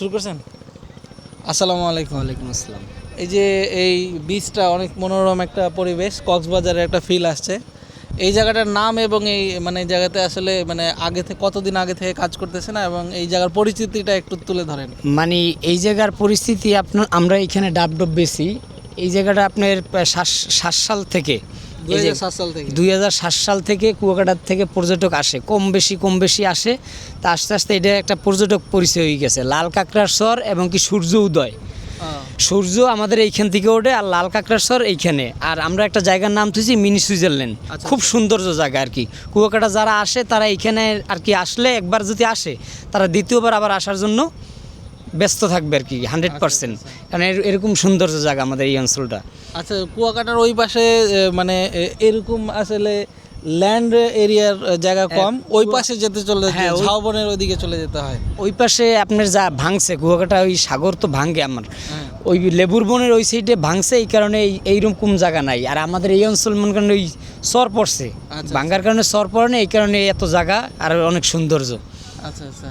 শুরু করছেন? আসসালামু আলাইকুম। ওয়ালাইকুম আসসালাম। এই যে এই বীচটা অনেক মনোরম একটা পরিবেশ, কক্সবাজারের একটা ফিল আসছে। এই জায়গাটার নাম এবং এই মানে জায়গাতে আসলে মানে আগে থেকে কতদিন আগে থেকে কাজ করতেছেন এবং এই জায়গার পরিচিতিটা একটু তুলে ধরেন। মানে এই জায়গার পরিস্থিতি আমরা এখানে ডাবডব বেশি। এই জায়গাটা আপনার 7 সাল থেকে 2007 সাল থেকে 2007 সাল থেকে কুয়াকাটার থেকে পর্যটক আসে, কম বেশি আসে। তা আস্তে আস্তে এটা একটা পর্যটক পরিচয় হয়ে গেছে। লাল কাঁকড়ার স্বর এবং কি সূর্য উদয়, সূর্য আমাদের এইখান থেকে ওঠে, আর লাল কাঁকড়ার স্বর এইখানে। আর আমরা একটা জায়গার নাম তুলছি মিনি সুইজারল্যান্ড। খুব সৌন্দর্য জায়গা আর কি। কুয়াকাটা যারা আসে তারা এইখানে আর কি আসলে একবার যদি আসে তারা দ্বিতীয়বার আবার আসার জন্য ব্যস্ত থাকবে আর কি 100%। কারণ এরকম সৌন্দর্য জায়গা আমাদের এই অঞ্চলটা। আচ্ছা, কুয়াকাটার ওই পাশে এরকম আসলে ল্যান্ড এরিয়ার জায়গা কম, ওই পাশে যেতে চলে ঝাউবনের ওইদিকে চলে যেতে হয়। ওই পাশে আপনার যা ভাঙছে কুয়াকাটা, ওই সাগর তো ভাঙে আমার, ওই লেবুর বনের ওই সাইডে ভাঙছে, এই কারণে এইরকম জায়গা নাই। আর আমাদের এই অঞ্চল মনে করেন ওই চর পড়ছে, ভাঙার কারণে চর পড়ে না, এই কারণে এত জায়গা আর অনেক সৌন্দর্য। আচ্ছা আচ্ছা,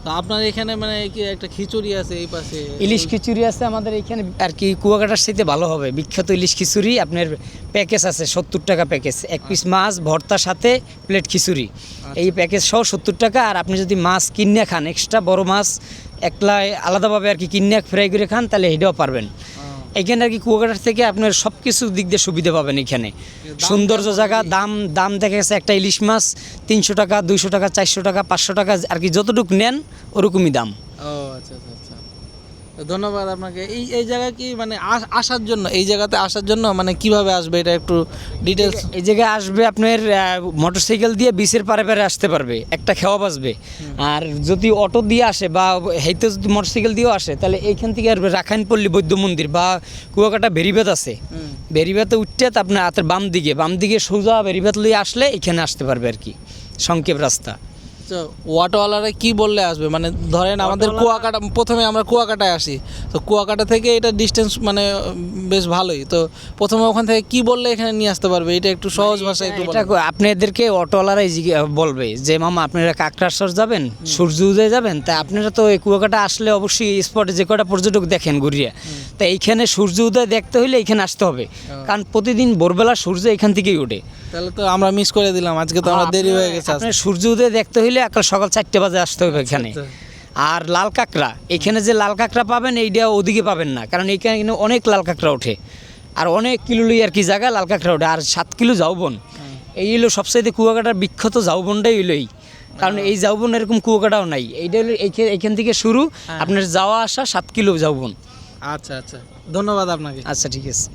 তো আপনার এখানে মানে কি একটা খিচুড়ি আছে এই পাশে, ইলিশ খিচুড়ি আছে আমাদের এখানে আর কি। কুয়াকাটার সাথে ভালো হবে বিখ্যাত ইলিশ খিচুড়ি। আপনার প্যাকেজ আছে 70 টাকা প্যাকেজ, এক পিস মাছ ভর্তার সাথে প্লেট খিচুড়ি, এই প্যাকেজ সহ 70 টাকা। আর আপনি যদি মাছ কিনে খান, এক্সট্রা বড় মাছ একলা আলাদাভাবে আর কি কিনে ফ্রাই করে খান, তাহলে এটাও পারবেন। এখানে আর কি কুয়াকাটার থেকে আপনার সব কিছু দিক দিয়ে সুবিধা পাবেন এখানে। সৌন্দর্য জায়গা, দাম দেখা গেছে একটা ইলিশ মাছ 300 টাকা, 200 টাকা, 400 টাকা, 500 টাকা আর কি, যতটুকু নেন ওরকমই দাম। ও আচ্ছা আচ্ছা আচ্ছা, ধন্যবাদ আপনাকে। এই জায়গা কি মানে আসার জন্য, এই জায়গাতে আসার জন্য মানে কিভাবে আসবে এটা একটু ডিটেলস। এই জায়গায় আসবে আপনার মোটরসাইকেল দিয়ে বিচের পারে আসতে পারবে, একটা খেওয়া বাসবে। আর যদি অটো দিয়ে আসে বা হেঁটে যদি মোটরসাইকেল দিয়েও আসে, তাহলে এইখান থেকে আসবে রাখাইনপল্লী বৌদ্ধ মন্দির বা কুয়াকাটা বেরিবাদ আছে, বেরিবাদে উঠতে আপনার হাতের বাম দিকে সোজা বেরিবাদ লিয়ে আসলে এখানে আসতে পারবে আর কি, সংক্ষেপ রাস্তা। অটোওয়ালারা কি বললে আসবে? মানে ধরেন আমাদের কুয়াকাটা, প্রথমে আমরা কুয়াকাটায় আসি, তো কুয়াকাটা থেকে এটা ডিস্টেন্স মানে বেশ ভালোই, তো প্রথমে ওখান থেকে কি বললে এখানে নিয়ে আসতে পারবে, এটা একটু সহজ ভাষায় একটু এটা আপনাদেরকে অটোওয়ালারাই বলবে যে মামা আপনারা কাকড়াশ্বর যাবেন, সূর্য উদয় যাবেন, তাই আপনারা তো এই কুয়াকাটা আসলে অবশ্যই স্পটে যে কটা পর্যটক দেখেন ঘুরিয়া, তাই এইখানে সূর্য উদয় দেখতে হলে এইখানে আসতে হবে, কারণ প্রতিদিন ভোরবেলা সূর্য এখান থেকেই ওঠে। তাহলে তো আমরা মিস করে দিলাম, আজকে তো আমরা দেরি হয়ে গেছে। আপনার সূর্য উদয় দেখতে হইলে সকাল 4টে বাজে আসতে হবে এখানে। আর লাল কাঁকড়া, এখানে যে লাল কাঁকড়া পাবেন এইটা ওদিকে পাবেন না, কারণ এখানে অনেক লাল কাঁকড়া ওঠে, আর অনেক কিলোই আর কি জায়গা লাল কাঁকড়া ওঠে। আর 7 কিলো ঝাউবন, এই হলো সবচাইতে কুয়াকাটার বিখ্যাত ঝাউবনটাই হইলোই, কারণ এই ঝাউবন এরকম কুয়াকাটাও নাই। এইটা হলো এইখান থেকে শুরু, আপনার যাওয়া আসা 7 কিলো ঝাউবন। আচ্ছা আচ্ছা, ধন্যবাদ আপনাকে। আচ্ছা ঠিক আছে।